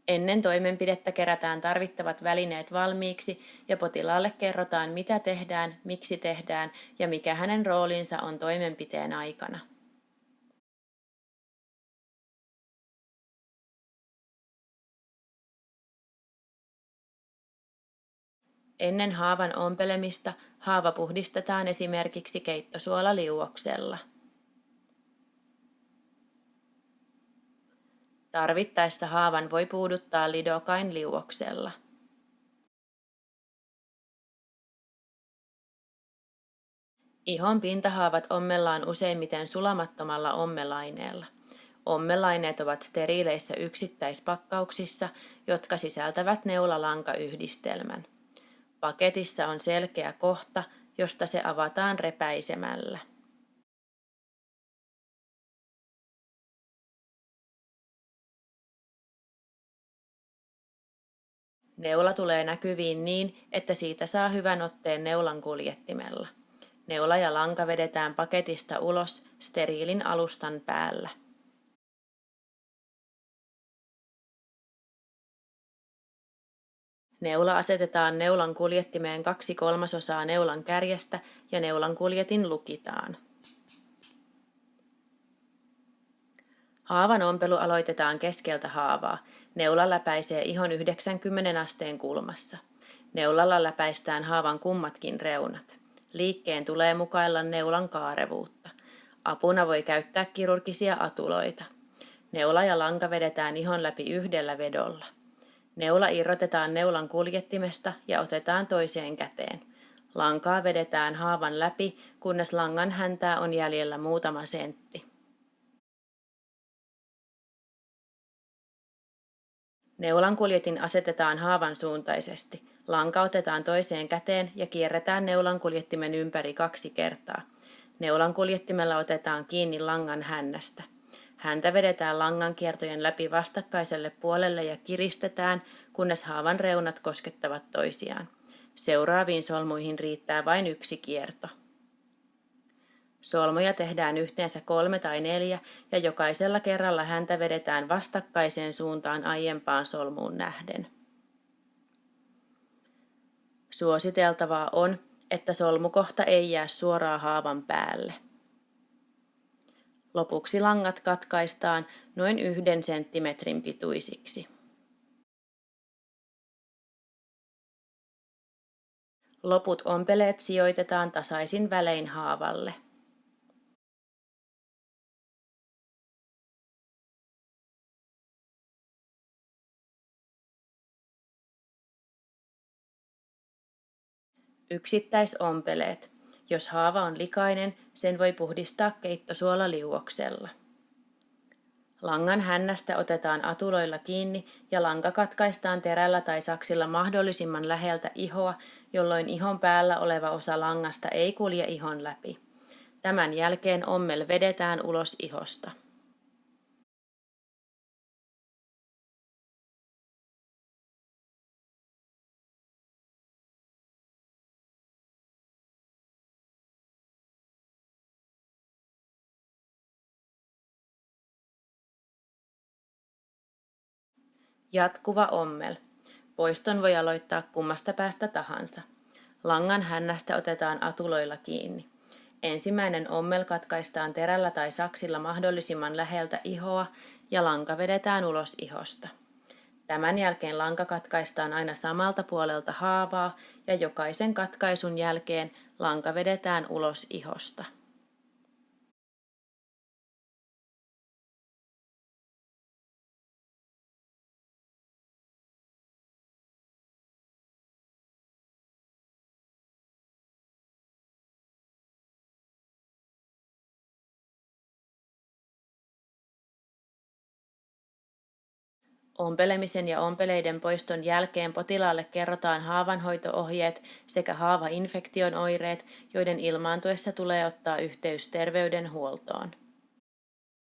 Ennen toimenpidettä kerätään tarvittavat välineet valmiiksi ja potilaalle kerrotaan, mitä tehdään, miksi tehdään ja mikä hänen roolinsa on toimenpiteen aikana. Ennen haavan ompelemista haava puhdistetaan esimerkiksi keittosuolaliuoksella. Tarvittaessa haavan voi puuduttaa lidokain-liuoksella. Ihon pintahaavat ommellaan useimmiten sulamattomalla ommelaineella. Ommelaineet ovat steriileissä yksittäispakkauksissa, jotka sisältävät neulalankayhdistelmän. Paketissa on selkeä kohta, josta se avataan repäisemällä. Neula tulee näkyviin niin, että siitä saa hyvän otteen neulan kuljettimella. Neula ja lanka vedetään paketista ulos steriilin alustan päällä. Neula asetetaan neulan kuljettimeen 2/3 neulan kärjestä ja neulan kuljetin lukitaan. Haavan ompelu aloitetaan keskeltä haavaa. Neula läpäisee ihon 90 asteen kulmassa. Neulalla läpäistään haavan kummatkin reunat. Liikkeen tulee mukailla neulan kaarevuutta. Apuna voi käyttää kirurgisia atuloita. Neula ja lanka vedetään ihon läpi yhdellä vedolla. Neula irrotetaan neulan kuljettimesta ja otetaan toiseen käteen. Lankaa vedetään haavan läpi, kunnes langan häntää on jäljellä muutama sentti. Neulan kuljetin asetetaan haavan suuntaisesti. Lanka otetaan toiseen käteen ja kierretään neulan kuljettimen ympäri 2 kertaa. Neulan kuljettimella otetaan kiinni langan hännästä. Häntä vedetään langan kiertojen läpi vastakkaiselle puolelle ja kiristetään, kunnes haavan reunat koskettavat toisiaan. Seuraaviin solmuihin riittää vain 1 kierto. Solmuja tehdään yhteensä 3 tai 4 ja jokaisella kerralla häntä vedetään vastakkaiseen suuntaan aiempaan solmuun nähden. Suositeltavaa on, että solmukohta ei jää suoraan haavan päälle. Lopuksi langat katkaistaan noin 1 senttimetrin pituisiksi. Loput ompeleet sijoitetaan tasaisin välein haavalle. Yksittäisompeleet. Jos haava on likainen, sen voi puhdistaa keittosuolaliuoksella. Langan hännästä otetaan atuloilla kiinni ja lanka katkaistaan terällä tai saksilla mahdollisimman läheltä ihoa, jolloin ihon päällä oleva osa langasta ei kulje ihon läpi. Tämän jälkeen ommel vedetään ulos ihosta. Jatkuva ommel. Poiston voi aloittaa kummasta päästä tahansa. Langan hännästä otetaan atuloilla kiinni. Ensimmäinen ommel katkaistaan terällä tai saksilla mahdollisimman läheltä ihoa ja lanka vedetään ulos ihosta. Tämän jälkeen lanka katkaistaan aina samalta puolelta haavaa ja jokaisen katkaisun jälkeen lanka vedetään ulos ihosta. Ompelemisen ja ompeleiden poiston jälkeen potilaalle kerrotaan haavanhoito-ohjeet sekä haavainfektion oireet, joiden ilmaantuessa tulee ottaa yhteys terveydenhuoltoon.